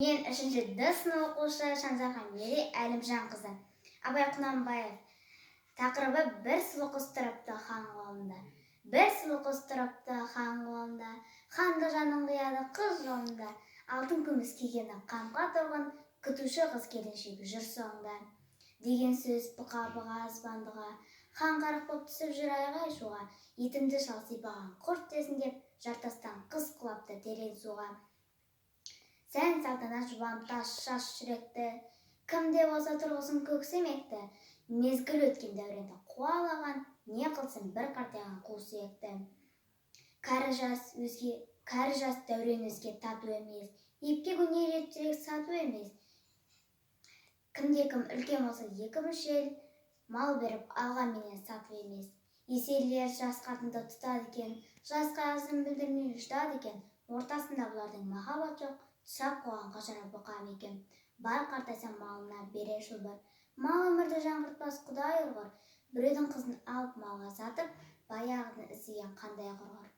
Мен 3-ші Д сынып оқушы Шанзахан Мери Әлімжанқызы. Абай Құнанбаев. Тақырыбы бір сұлу қыз тұрыпты хан қолында. Бір сұлу қыз тұрыпты хан қолында. Ханды жанын қияды қыз жолында. Алтын күміс кигені қамқа тұрғын, күтуші қыз келіншегі жүр соңда. Деген сөз бұқа-бұға аспандыға. Хан қарық боп түсіп жүр айғай шуға. Етімді шал сипаған құрт десін деп, жартастан қыз құлапты терең суға. Сән салтанат жұбан тас шаш жүректі, кімде болса тұрғысын көксемекті. Мезгіл өткен дәуренді қуалаған, не қылсын бір қартайған қу сүйекті. Кәрі жас дәурен өзге тату емес, епке көнер жүрек сату емес. Кімде-кім үлкен болса екі мүшел, мал беріп алғанменен сату емес. Еселер жас қатынды тұтады екен, жасқа азын білдірмей жұтады екен. Ортасында бұлардың махаббат жоқ, сап қоған қашара бұқам екен. Бар қартайса малына берер шылбыр. Мал өмірді жаңғыртпас құдай ұрғыр. Біреудің қызын алып малға сатып, баяғыны іздеген қандай құрғыр.